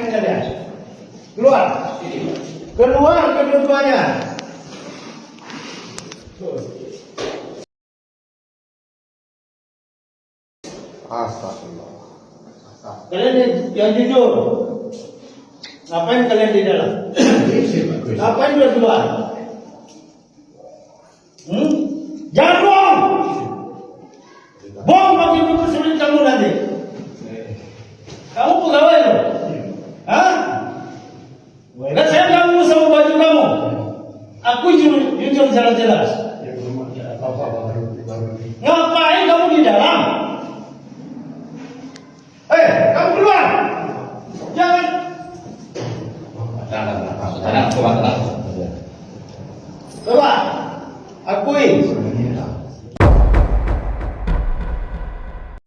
Ngapain kalian? Keluar. Keluar kedua-duanya. Astagfirullah. Kalian yang jujur. Ngapain kalian di dalam? Ngapain berdua? Jangan bohong. Bohong bagi sulit kamu nanti. Kamu pegawai loh. Hah? Dan saya kamu sama baju kamu. Aku jujur jelas-jelas. Ngapain kamu di dalam? Kamu keluar. Jangan. Keluar. Akui.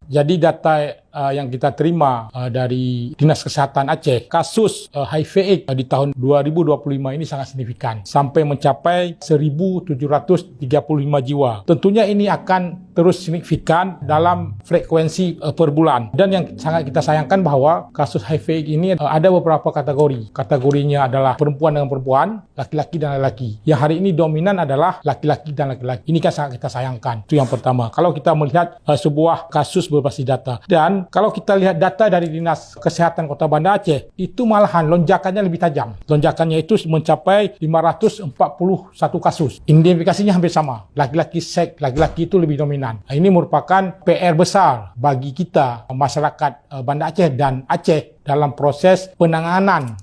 Jadi data yang kita terima dari Dinas Kesehatan Aceh, kasus HIV/AIDS di tahun 2025 ini sangat signifikan, sampai mencapai 1.735 jiwa. Tentunya ini akan terus signifikan dalam frekuensi per bulan. Dan yang sangat kita sayangkan bahwa kasus HIV/AIDS ini ada beberapa kategori. Kategorinya adalah perempuan dengan perempuan, laki-laki dan laki-laki. Yang hari ini dominan adalah laki-laki dan laki-laki. Ini kan sangat kita sayangkan. Itu yang pertama. Kalau kita melihat sebuah kasus berbasis data. Dan kalau kita lihat data dari Dinas Kesehatan Kota Banda Aceh, itu malahan lonjakannya lebih tajam. Lonjakannya itu mencapai 541 kasus. Identifikasinya hampir sama. Laki-laki seks, laki-laki itu lebih dominan. Ini merupakan PR besar bagi kita, masyarakat Banda Aceh dan Aceh dalam proses penanganan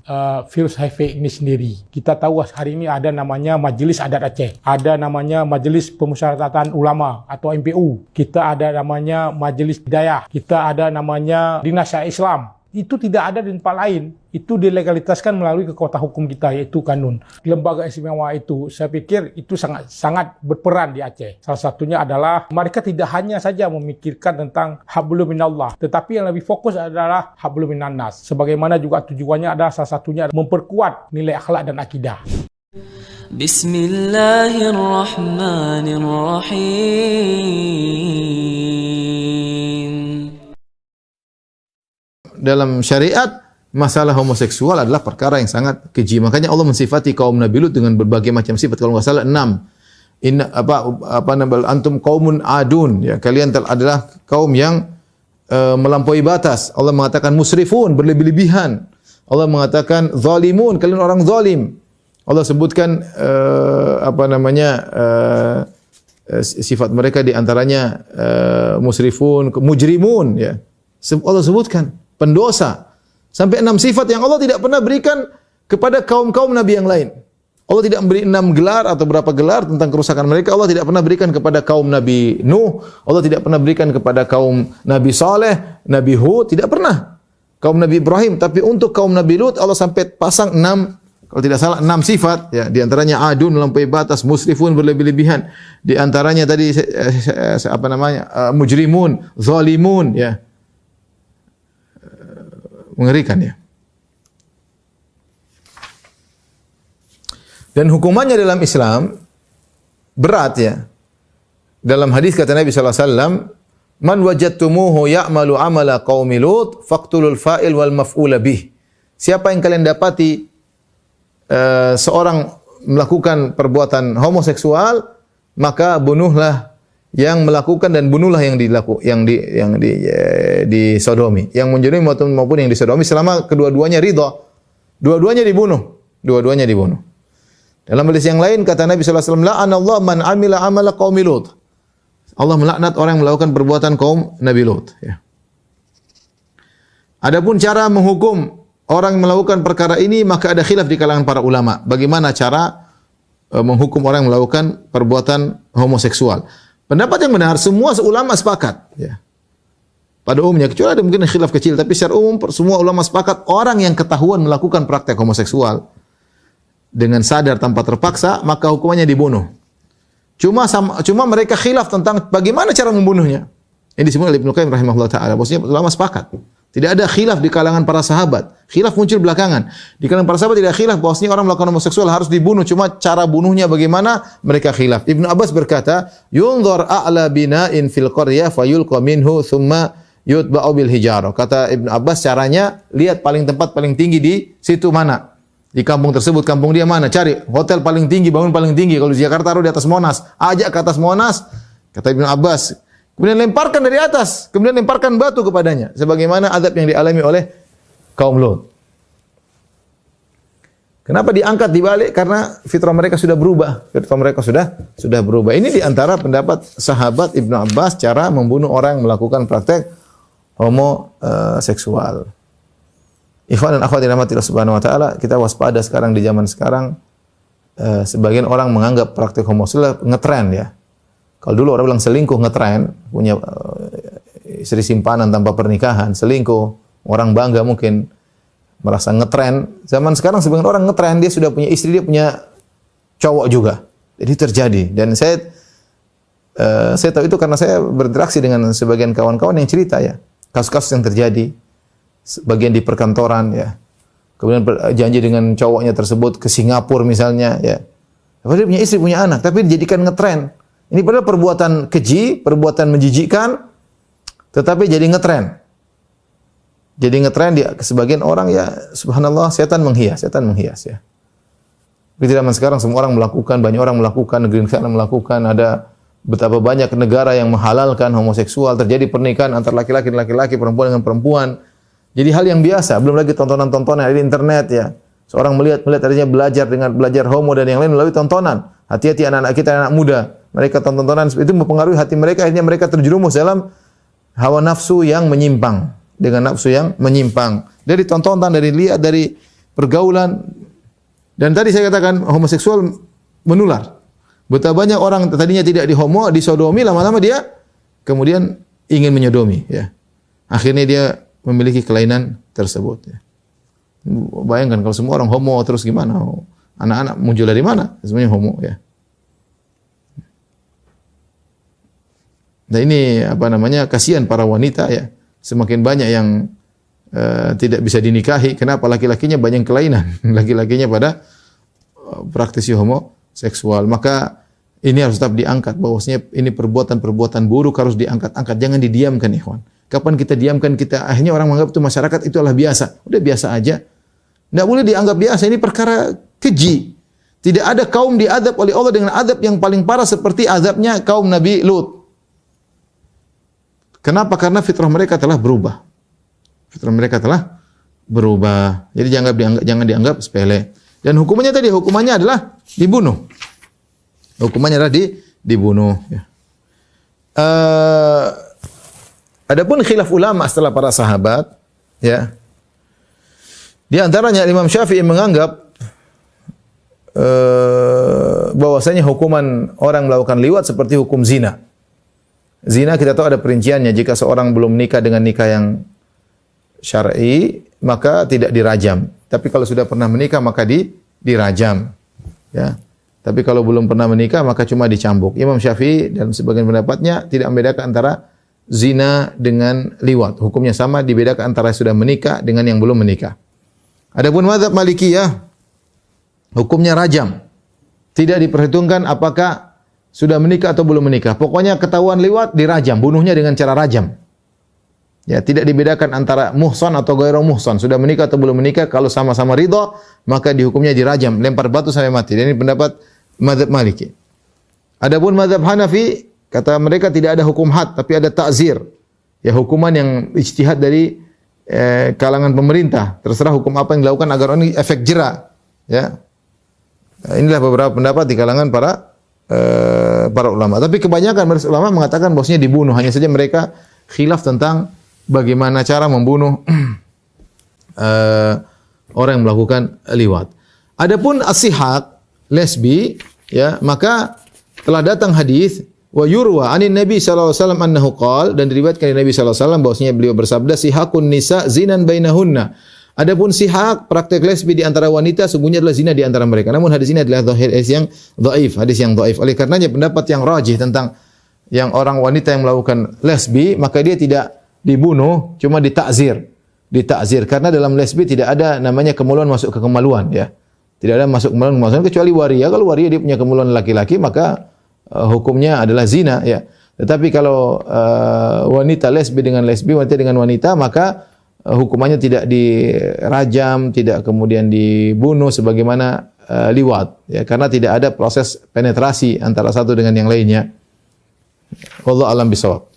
virus HIV ini sendiri. Kita tahu hari ini ada namanya Majelis Adat Aceh, ada namanya Majelis Pemusyawaratan Ulama atau MPU, kita ada namanya Majelis Hidayah, kita ada namanya Dinas Syariah Islam. Itu tidak ada di tempat lain. Itu dilegalitaskan melalui kekuatan hukum kita, yaitu kanun. Lembaga istimewa itu, saya pikir itu sangat berperan di Aceh. Salah satunya adalah mereka tidak hanya saja memikirkan tentang hablum minallah, tetapi yang lebih fokus adalah hablum minannas. Sebagaimana juga tujuannya adalah salah satunya memperkuat nilai akhlak dan akidah. Bismillahirrahmanirrahim. Dalam syariat, masalah homoseksual adalah perkara yang sangat keji. Makanya Allah mensifati kaum Nabi Lut dengan berbagai macam sifat. Kalau nggak salah 6. Antum qaumun adun. Ya, kalian adalah kaum yang melampaui batas. Allah mengatakan musrifun, berlebih-lebihan. Allah mengatakan zalimun, kalian orang zalim. Allah sebutkan sifat mereka di antaranya musrifun, mujrimun. Ya, Allah sebutkan pendosa. Sampai 6 sifat yang Allah tidak pernah berikan kepada kaum-kaum Nabi yang lain. Allah tidak memberi 6 gelar atau berapa gelar tentang kerusakan mereka. Allah tidak pernah berikan kepada kaum Nabi Nuh. Allah tidak pernah berikan kepada kaum Nabi Saleh, Nabi Hud. Tidak pernah. Kaum Nabi Ibrahim. Tapi untuk kaum Nabi Lut, Allah sampai pasang 6, kalau tidak salah 6 sifat. Ya, di antaranya adun, melampaui batas, musrifun, berlebih-lebihan. Di antaranya tadi mujrimun, zalimun. Ya. Mengerikan ya. Dan hukumannya dalam Islam berat ya. Dalam hadis kata Nabi sallallahu alaihi wasallam, "Man wajadtumuhu ya'malu 'amala qaumi Lut, faqtulul fa'il wal maf'ula bih." Siapa yang kalian dapati seorang melakukan perbuatan homoseksual, maka bunuhlah yang melakukan dan bunuhlah yang disodomi, yang menjadi maupun yang disodomi selama kedua-duanya ridha. Dua-duanya dibunuh. Dalam hadis yang lain kata Nabi sallallahu alaihi wasallam, "La'anallahu man 'amila 'amala qaumi Lut." Allah melaknat orang yang melakukan perbuatan kaum Nabi Lut, ya. Adapun cara menghukum orang yang melakukan perkara ini, maka ada khilaf di kalangan para ulama. Bagaimana cara menghukum orang yang melakukan perbuatan homoseksual? Pendapat yang benar, semua ulama sepakat. Ya. Pada umumnya, kecuali ada mungkin khilaf kecil, tapi secara umum semua ulama sepakat orang yang ketahuan melakukan praktek homoseksual dengan sadar tanpa terpaksa, maka hukumannya dibunuh. Cuma mereka khilaf tentang bagaimana cara membunuhnya. Ini disebut oleh Ibnu Qayyim rahimahullah taala. Maksudnya ulama sepakat. Tidak ada khilaf di kalangan para sahabat. Khilaf muncul belakangan. Di kalangan para sahabat tidak khilaf bahwasanya orang melakukan homoseksual harus dibunuh. Cuma cara bunuhnya bagaimana mereka khilaf. Ibnu Abbas berkata, "Yunzar a'la bina'in fil qaryah fayulqa minhu thumma yutba'u bil hijarah. Kata Ibnu Abbas, caranya lihat tempat paling tinggi di situ mana. Di kampung tersebut, kampung dia mana? Cari hotel paling tinggi, bangun paling tinggi. Kalau di Jakarta taruh di atas Monas, ajak ke atas Monas. Kata Ibnu Abbas, kemudian lemparkan dari atas, kemudian lemparkan batu kepadanya. Sebagaimana azab yang dialami oleh kaum Lut. Kenapa diangkat dibalik? Karena fitrah mereka sudah berubah. Fitrah mereka sudah berubah. Ini diantara pendapat sahabat Ibnu Abbas cara membunuh orang yang melakukan praktek homoseksual. Ikhwan dan akhwat yang dirahmati Allah Subhanahu wa taala, kita waspada sekarang di zaman sekarang. Sebagian orang menganggap praktek homoseksual ngetren ya. Kalau dulu orang bilang selingkuh ngetren, punya istri simpanan tanpa pernikahan, selingkuh, orang bangga mungkin merasa ngetren. Zaman sekarang sebagian orang ngetren, dia sudah punya istri, dia punya cowok juga. Jadi terjadi. Dan saya tahu itu karena saya berinteraksi dengan sebagian kawan-kawan yang cerita ya. Kasus-kasus yang terjadi. Sebagian di perkantoran ya. Kemudian janji dengan cowoknya tersebut ke Singapura misalnya ya. Padahal dia punya istri, punya anak, tapi dijadikan ngetren. Ini padahal perbuatan keji, perbuatan menjijikkan, tetapi jadi ngetren. Jadi ngetren di sebagian orang ya, subhanallah, setan menghias ya. Di zaman sekarang semua orang melakukan, banyak orang melakukan, negeri negara melakukan, ada betapa banyak negara yang menghalalkan homoseksual, terjadi pernikahan antara laki-laki dan laki-laki, perempuan dengan perempuan. Jadi hal yang biasa, belum lagi tontonan-tontonan di internet ya. Seorang melihat artinya belajar homo dan yang lain melalui tontonan. Hati-hati anak-anak kita, anak muda. Mereka tontonan itu mempengaruhi hati mereka, akhirnya mereka terjerumus dalam hawa nafsu yang menyimpang. Dengan nafsu yang menyimpang. Dari tontonan, dari lihat, dari pergaulan. Dan tadi saya katakan homoseksual menular. Betapa banyak orang tadinya tidak disodomi, lama-lama dia kemudian ingin menyodomi. Ya. Akhirnya dia memiliki kelainan tersebut. Ya. Bayangkan kalau semua orang homo terus gimana? Anak-anak muncul dari mana? Semuanya homo. Ya. Nah ini kasihan para wanita ya. Semakin banyak yang tidak bisa dinikahi. Kenapa? Laki-lakinya banyak kelainan. Laki-lakinya pada praktisi homoseksual. Maka ini harus tetap diangkat. Bahwasanya ini perbuatan-perbuatan buruk harus diangkat-angkat. Jangan didiamkan, ikhwan. Kapan kita diamkan, akhirnya orang menganggap itu masyarakat itu adalah biasa. Udah biasa aja. Tidak boleh dianggap biasa. Ini perkara keji. Tidak ada kaum diadab oleh Allah dengan adab yang paling parah seperti azabnya kaum Nabi Lut. Kenapa? Karena fitrah mereka telah berubah. Fitrah mereka telah berubah. Jadi jangan dianggap sepele. Dan hukumannya adalah dibunuh. Hukumannya adalah dibunuh. Ya. Adapun khilaf ulama setelah para sahabat, ya. Di antaranya Imam Syafi'i menganggap bahwasanya hukuman orang melakukan liwat seperti hukum zina. Zina kita tahu ada perinciannya. Jika seorang belum menikah dengan nikah yang syar'i, maka tidak dirajam. Tapi kalau sudah pernah menikah maka dirajam. Ya. Tapi kalau belum pernah menikah maka cuma dicambuk. Imam Syafi'i dalam sebagian pendapatnya tidak membedakan antara zina dengan liwat. Hukumnya sama, dibedakan antara sudah menikah dengan yang belum menikah. Adapun mazhab Malikiyah, hukumnya rajam. Tidak diperhitungkan apakah sudah menikah atau belum menikah. Pokoknya ketahuan liwat dirajam, bunuhnya dengan cara rajam. Ya, tidak dibedakan antara muhsan atau ghairu muhsan, sudah menikah atau belum menikah. Kalau sama-sama ridha, maka dihukumnya dirajam, lempar batu sampai mati. Dan ini pendapat mazhab Maliki. Adapun mazhab Hanafi, kata mereka tidak ada hukum had, tapi ada ta'zir. Ya, hukuman yang ijtihad dari kalangan pemerintah. Terserah hukum apa yang dilakukan agar ini efek jera. Ya. Inilah beberapa pendapat di kalangan para ulama. Tapi kebanyakan ulama mengatakan bahwasanya dibunuh. Hanya saja mereka khilaf tentang bagaimana cara membunuh orang yang melakukan liwat. Adapun as-sihaq, lesbi, ya, maka telah datang hadis wa yurwa anin Nabi sallallahu alaihi wasallam annahu qala, dan diriwayatkan dari Nabi sallallahu alaihi wasallam bahwasanya beliau bersabda, sihaqun nisa zinan bainahunna. Adapun sihaq, praktek lesbi di antara wanita, sungguhnya adalah zina di antara mereka. Namun hadis ini adalah hadis yang dhaif. Oleh karenanya pendapat yang rajih tentang yang orang wanita yang melakukan lesbi, maka dia tidak dibunuh, cuma ditakzir. Karena dalam lesbi tidak ada namanya kemaluan masuk ke kemaluan, ya. Tidak ada masuk kemaluan kecuali waria. Kalau waria dia punya kemaluan laki-laki, maka hukumnya adalah zina, ya. Tetapi kalau wanita lesbi dengan lesbi, wanita dengan wanita, maka hukumannya tidak dirajam, tidak kemudian dibunuh sebagaimana liwat, ya, karena tidak ada proses penetrasi antara satu dengan yang lainnya. Wallahu a'lam bishawab.